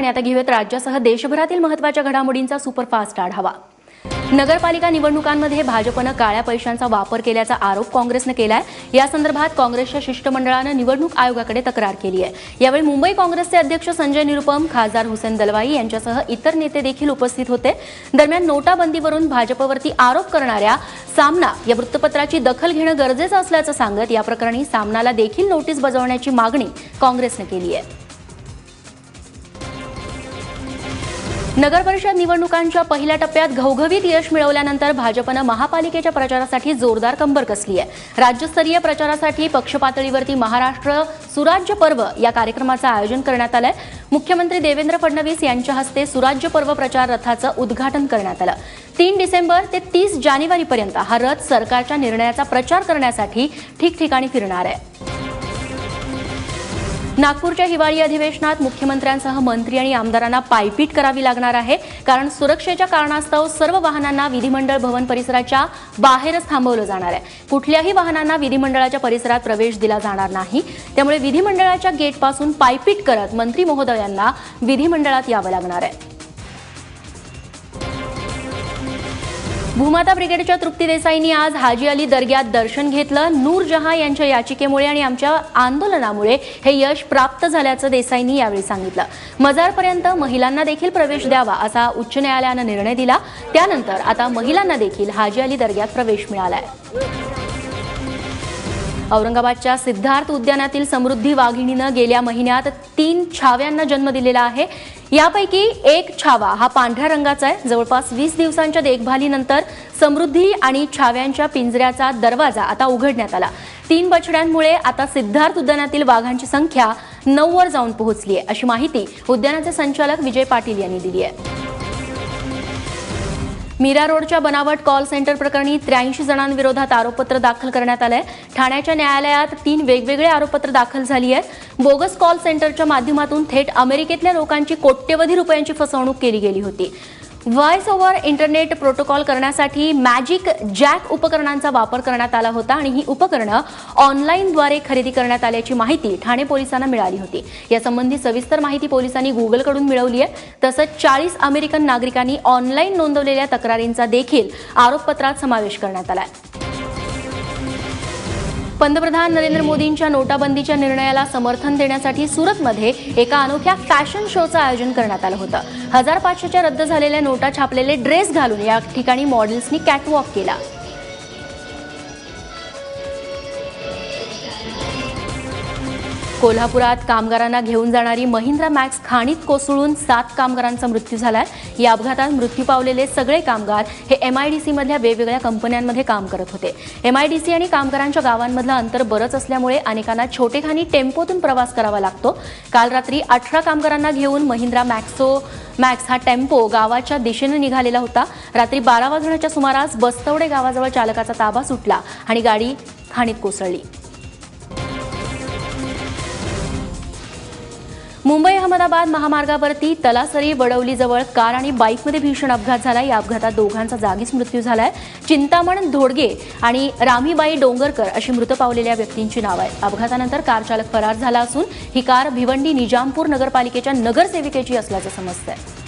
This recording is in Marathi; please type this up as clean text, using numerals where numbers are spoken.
आणि आता घेऊयात राज्यासह देशभरातील महत्त्वाच्या घडामोडींचा सुपरफास्ट आढावा। नगरपालिका निवडणुकांमध्ये भाजपने काळ्या पैशांचा वापर केल्याचा आरोप काँग्रेसने केलाय। या संदर्भात काँग्रेसच्या शिष्टमंडळानं निवडणूक आयोगाकडे तक्रार केली आहे। यावेळी मुंबई काँग्रेसचे अध्यक्ष संजय निरुपम, खासदार हुसेन दलवाई यांच्यासह इतर नेते देखील उपस्थित होते। दरम्यान नोटाबंदीवरून भाजपवरती आरोप करणाऱ्या सामना या वृत्तपत्राची दखल घेणं गरजेचं असल्याचं सांगत या प्रकरणी सामनाला देखील नोटीस बजावण्याची मागणी काँग्रेसने केली आहे। नगर परिषद निवडणुकांच्या पहिल्या टप्प्यात घवघवीत यश मिळवल्यानंतर भाजपने महापालिकेच्या प्रचारासाठी जोरदार कंबर कसली आहे। राज्यस्तरीय प्रचारासाठी पक्ष पातळीवरती महाराष्ट्र सुराज्य पर्व या कार्यक्रमाचं आयोजन करण्यात आलंय। मुख्यमंत्री देवेंद्र फडणवीस यांच्या हस्ते सुराज्य पर्व प्रचार रथाचं उद्घाटन करण्यात आलं। 3 डिसेंबर ते 30 जानेवारीपर्यंत हा रथ सरकारच्या निर्णयाचा प्रचार करण्यासाठी ठिकठिकाणी फिरणार आहे। नागपूरच्या हिवाळी अधिवेशनात मुख्यमंत्र्यांसह मंत्री आणि आमदारांना पायपीट करावी लागणार आहे, कारण सुरक्षेच्या कारणास्तव सर्व वाहनांना विधिमंडळ भवन परिसराच्या बाहेरच थांबवलं जाणार आहे। कुठल्याही वाहनांना विधिमंडळाच्या परिसरात प्रवेश दिला जाणार नाही। त्यामुळे विधिमंडळाच्या गेटपासून पायपीट करत मंत्री महोदयांना विधिमंडळात यावं लागणार आहे। भूमाता ब्रिगेडच्या तृप्ती देसाईंनी आज हाजी अली दर्ग्यात दर्शन घेतलं। नूर जहां यांच्या याचिकेमुळे आणि आमच्या आंदोलनामुळे हे यश प्राप्त झाल्याचं देसाईंनी यावेळी सांगितलं। मजारपर्यंत महिलांना देखील प्रवेश द्यावा असा उच्च न्यायालयानं निर्णय दिला। त्यानंतर आता महिलांना देखील हाजी अली दर्ग्यात प्रवेश मिळालाय। औरंगाबादच्या सिद्धार्थ उद्यानातील समृद्धी वाघिणीनं गेल्या महिन्यात 3 छाव्यांना जन्म दिलेला आहे। यापैकी एक छावा हा पांढऱ्या रंगाचा आहे। जवळपास 20 दिवसांच्या देखभालीनंतर समृद्धी आणि छाव्यांच्या पिंजऱ्याचा दरवाजा आता उघडण्यात आला। 3 बछड्यांमुळे आता सिद्धार्थ उद्यानातील वाघांची संख्या 9 वर जाऊन पोहोचली आहे, अशी माहिती उद्यानाचे संचालक विजय पाटील यांनी दिली आहे। मीरा रोडच्या बनावट कॉल सेंटर प्रकरणी 83 जणांविरोधात आरोपपत्र दाखल करण्यात आलंय। ठाण्याच्या न्यायालयात 3 वेगवेगळे आरोपपत्र दाखल झाली आहेत। बोगस कॉल सेंटरच्या माध्यमातून थेट अमेरिकेतल्या लोकांची कोट्यवधी रुपयांची फसवणूक केली गेली होती। व्हॉइस ओव्हर इंटरनेट प्रोटोकॉल करण्यासाठी मॅजिक जॅक उपकरणांचा वापर करण्यात आला होता आणि ही उपकरणं ऑनलाईनद्वारे खरेदी करण्यात आल्याची माहिती ठाणे पोलिसांना मिळाली होती। यासंबंधी सविस्तर माहिती पोलिसांनी गुगलकडून मिळवली आहे। तसंच 40 अमेरिकन नागरिकांनी ऑनलाईन नोंदवलेल्या तक्रारींचा देखील आरोपपत्रात समावेश करण्यात आला आहे। पंतप्रधान नरेंद्र मोदींच्या नोटाबंदीच्या निर्णयाला समर्थन देण्यासाठी सुरतमध्ये एका अनोख्या फॅशन शोचं आयोजन करण्यात आलं होतं। 1500च्या रद्द झालेल्या नोटा छापलेले ड्रेस घालून या ठिकाणी मॉडेल्सनी कॅटवॉक केला। कोल्हापुरात कामगारांना घेऊन जाणारी महिंद्रा मॅक्स खाणीत कोसळून 7 कामगारांचा मृत्यू झालाय। या अपघातात मृत्यू पावलेले सगळे कामगार हे MIDC मधल्या वेगवेगळ्या कंपन्यांमध्ये काम करत होते। MIDC आणि कामगारांच्या गावांमधलं अंतर बरंच असल्यामुळे अनेकांना छोटेखानी टेम्पोतून प्रवास करावा लागतो। काल रात्री 18 कामगारांना घेऊन महिंद्रा मॅक्स हा टेम्पो गावाच्या दिशेने निघालेला होता। रात्री 12 वाजण्याच्या सुमारास बस्तवडे गावाजवळ चालकाचा ताबा सुटला आणि गाडी खाणीत कोसळली। मुंबई अहमदाबाद महामार्गावरती तलासरी वडवलीजवळ कार आणि बाईकमध्ये भीषण अपघात झाला। या अपघातात दोघांचा जागीच मृत्यू झालाय। चिंतामण धोडगे आणि रामीबाई डोंगरकर अशी मृत पावलेल्या व्यक्तींची नावं आहेत। अपघातानंतर कार चालक फरार झाला असून ही कार भिवंडी निजामपूर नगरपालिकेच्या नगरसेविकेची असल्याचं समजतंय।